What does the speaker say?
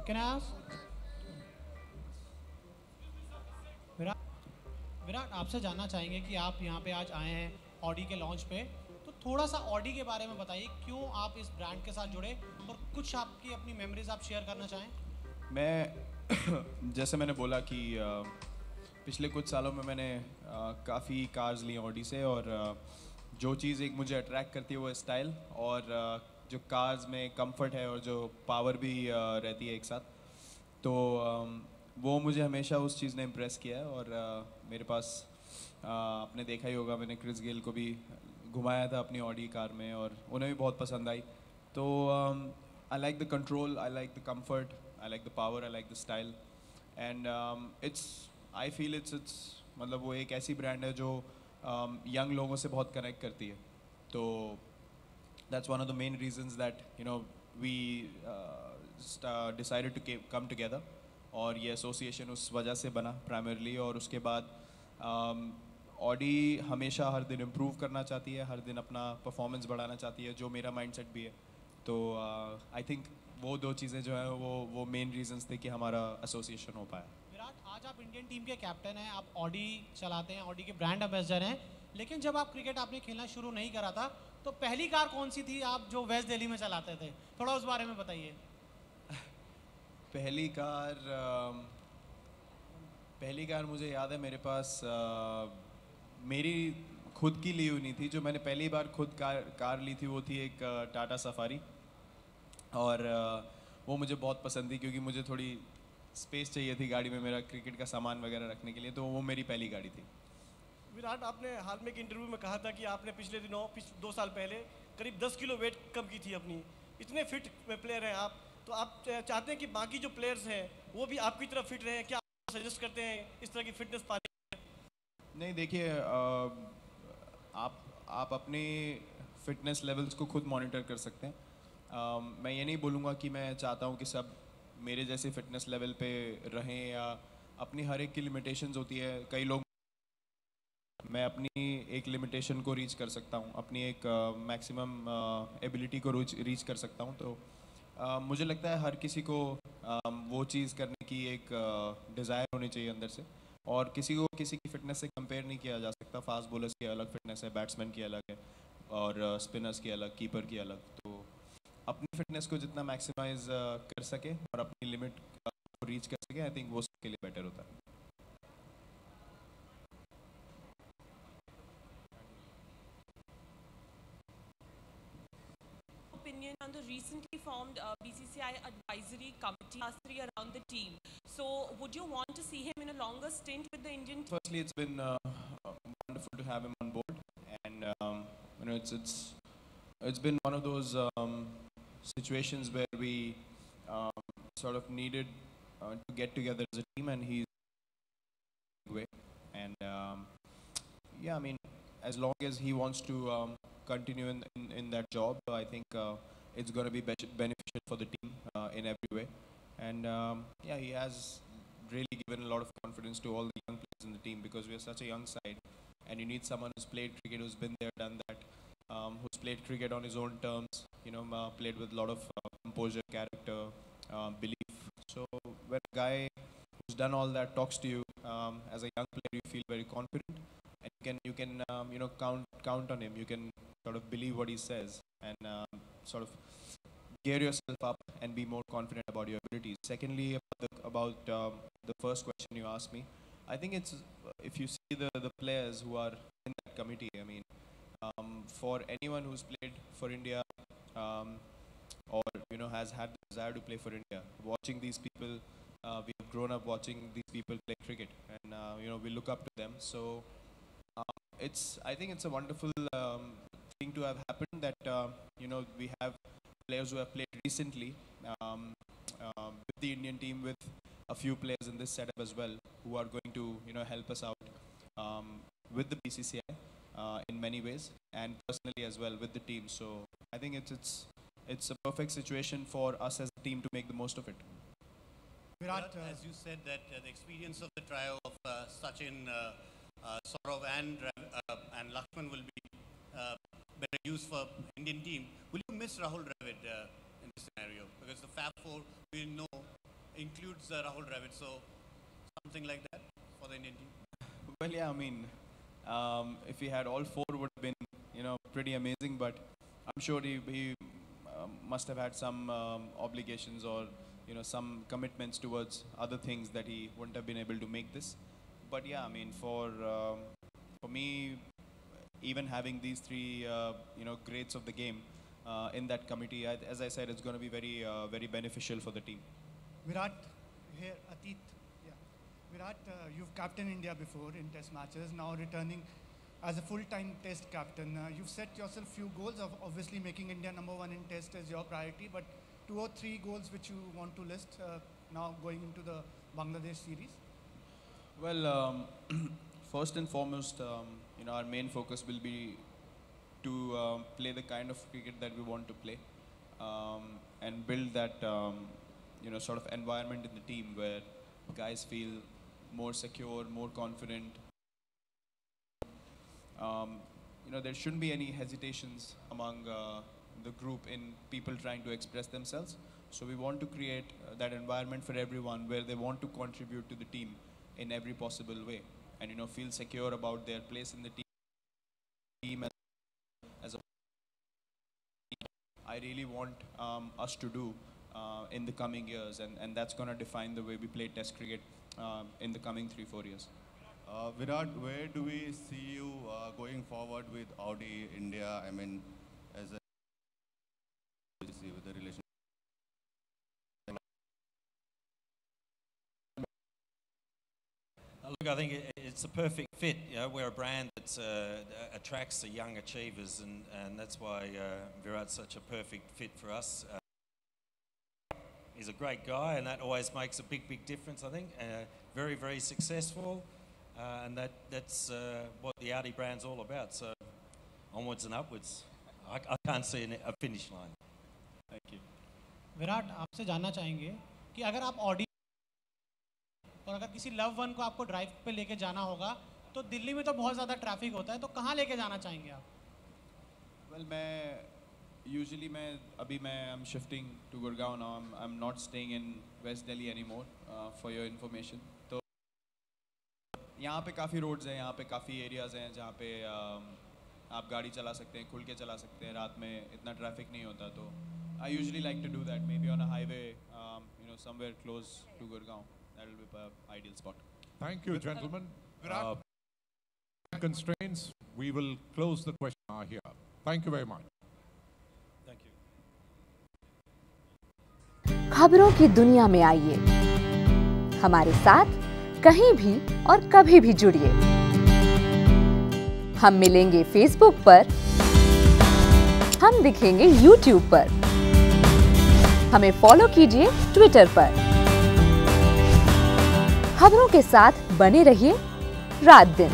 Can I ask? Virat Virat आपसे जानना चाहेंगे कि आप यहाँ पे आज आए हैं ऑडी के लॉन्च पे, तो थोड़ा सा ऑडी के बारे में बताइए, क्यों आप इस ब्रांड के साथ जुड़े और कुछ आपकी अपनी मेमोरीज आप शेयर करना चाहें। मैं जैसे मैंने बोला कि पिछले कुछ सालों में मैंने काफ़ी कार्स ली ऑडी से, और जो चीज़ एक मुझे अट्रैक्ट करती है वो स्टाइल, और जो कार्स में कंफर्ट है और जो पावर भी रहती है एक साथ। तो वो मुझे हमेशा उस चीज़ ने इम्प्रेस किया है। और मेरे पास आपने देखा ही होगा, मैंने क्रिस गेल को भी घुमाया था अपनी ऑडी कार में और उन्हें भी बहुत पसंद आई। तो I like the control, I like the comfort, I like the power, I like the style, and it's I feel it's मतलब वो एक ऐसी ब्रांड है जो यंग लोगों से बहुत कनेक्ट करती है। तो that's one of the main reasons that we decided to come together, और ये एसोसिएशन उस वजह से बना प्राइमरली। और उसके बाद ऑडी हमेशा हर दिन इम्प्रूव करना चाहती है, हर दिन अपना परफॉर्मेंस बढ़ाना चाहती है, जो मेरा माइंडसेट भी है। तो आई थिंक वो दो चीज़ें जो हैं वो मेन रीजंस थे कि हमारा एसोसिएशन हो पाया। विराट, आज आप इंडियन टीम के कैप्टन हैं, आप ऑडी चलाते हैं, ऑडी के ब्रांड एम्बेसडर हैं, लेकिन जब आप क्रिकेट आपने खेलना शुरू नहीं करा था, तो पहली कार कौन सी थी आप जो वेस्ट दिल्ली में चलाते थे? थोड़ा उस बारे में बताइए। पहली कार मुझे याद है, मेरे पास मेरी खुद की ली हुई नहीं थी। जो मैंने पहली बार खुद कार ली थी वो थी एक टाटा सफारी, और वो मुझे बहुत पसंद थी क्योंकि मुझे थोड़ी स्पेस चाहिए थी गाड़ी में मेरा क्रिकेट का सामान वगैरह रखने के लिए। तो वो मेरी पहली गाड़ी थी। विराट, आपने हाल में एक इंटरव्यू में कहा था कि आपने पिछले दिनों 2 साल पहले करीब 10 किलो वेट कम की थी अपनी। इतने फिट प्लेयर हैं आप, तो आप चाहते हैं कि बाकी जो प्लेयर्स हैं वो भी आपकी तरफ फिट रहे, क्या आप सजेस्ट करते हैं इस तरह की फिटनेस पाने? नहीं, देखिए, आप अपनी फिटनेस लेवल्स को खुद मॉनिटर कर सकते हैं। मैं ये नहीं बोलूँगा कि मैं चाहता हूँ कि सब मेरे जैसे फिटनेस लेवल पे रहें, या अपनी हर एक की लिमिटेशंस होती है। कई लोग, मैं अपनी एक लिमिटेशन को रीच कर सकता हूँ, अपनी एक मैक्सिमम एबिलिटी को रीच कर सकता हूँ। तो मुझे लगता है हर किसी को वो चीज़ करने की एक डिज़ायर होनी चाहिए अंदर से, और किसी को किसी की फ़िटनेस से कंपेयर नहीं किया जा सकता। फास्ट बॉलर्स की अलग फिटनेस है, बैट्समैन की अलग है, और स्पिनर्स की अलग, कीपर की अलग। तो अपनी फिटनेस को जितना मैक्सिमाइज कर सके और अपनी लिमिट को रीच कर सके, आई थिंक वो सबके लिए बेटर होता है। Opinion on the recently formed BCCI advisory committee clustering around the team. So, would you want to see him in a longer stint with the Indian team? Firstly, it's been wonderful to have him on board, and it's been one of those situations where we sort of needed to get together as a team, and he's way. And yeah, I mean, as long as he wants to continue in that job, I think it's going to be beneficial for the team in every way. And yeah, he has really given a lot of confidence to all the young players in the team, because we are such a young side, and you need someone who's played cricket, who's been there, done that, who's played cricket on his own terms, played with a lot of composure, character, belief. So when a guy who's done all that talks to you as a young player, you feel very confident, and you can count on him. You can sort of believe what he says, and sort of gear yourself up and be more confident about your abilities. Secondly, about the first question you asked me, I think it's if you see the players who are in that committee. I mean, for anyone who's played for India, um, or has had the desire to play for India, watching these people, we have grown up watching these people play cricket, and we look up to them. So I think it's a wonderful thing to have happened, that we have players who have played recently with the Indian team, with a few players in this setup as well, who are going to help us out with the BCCI in many ways, and personally as well with the team. So I think it's a perfect situation for us as a team to make the most of it. Virat, as you said that the experience of the trio of Sachin, Saurav and Lakshman will be better used for Indian team. Will you miss Rahul Dravid in this scenario? Because the Fab Four, we know includes Rahul Dravid. So something like that for the Indian team. Well, yeah, I mean, if he had all four, would have been, you know, pretty amazing. But I'm sure he must have had some obligations or, you know, some commitments towards other things that he wouldn't have been able to make this. But yeah, I mean, for me, even having these three, you know, greats of the game in that committee, as I said, it's going to be very beneficial for the team. Virat, here, Atit. Yeah. Virat, you've captained India before in test matches, now returning as a full-time test captain. You've set yourself few goals of obviously making India #1 in test is your priority, but 2 or 3 goals which you want to list now going into the Bangladesh series? Well, first and foremost, you know, our main focus will be to play the kind of cricket that we want to play and build that, you know, sort of environment in the team where guys feel more secure, more confident. You know, there shouldn't be any hesitations among the group in people trying to express themselves. So we want to create that environment for everyone where they want to contribute to the team in every possible way and, you know, feel secure about their place in the team as a I really want us to do in the coming years, and that's going to define the way we play test cricket in the coming 3-4 years. Virat, where do we see you going forward with Audi India? I mean, as a with the relationship. Look, I think it's a perfect fit. You know, we're a brand that attracts the young achievers, and that's why Virat's such a perfect fit for us. He's a great guy, and that always makes a big difference, I think. Very successful, and that's what the Audi brand's all about. So onwards and upwards. I can't see a finish line. Thank you. Virat, आपसे जानना चाहेंगे कि अगर आप Audi और अगर किसी love one को आपको ड्राइव पे लेके जाना होगा तो दिल्ली में तो बहुत ज़्यादा ट्रैफिक होता है, तो कहाँ लेके जाना चाहेंगे आप? Well, I'm shifting to Gurgaon now. I'm not staying in West Delhi anymore, for your information. तो यहाँ पे काफ़ी roads हैं, यहाँ पे काफ़ी areas हैं जहाँ पे आप गाड़ी चला सकते हैं, खुल के चला सकते हैं, रात में इतना traffic नहीं होता. तो I usually like to do that, maybe on a highway, you know, somewhere close to Gurgaon. That will be an ideal spot. Thank you, gentlemen. Constraints, we will close the question here. Thank you very much. Thank you. खबरों की दुनिया में आइए, हमारे साथ कहीं भी और कभी भी जुड़िए. हम मिलेंगे फेसबुक पर, हम दिखेंगे यूट्यूब पर, हमें फॉलो कीजिए ट्विटर पर. खबरों के साथ बने रहिए रात दिन.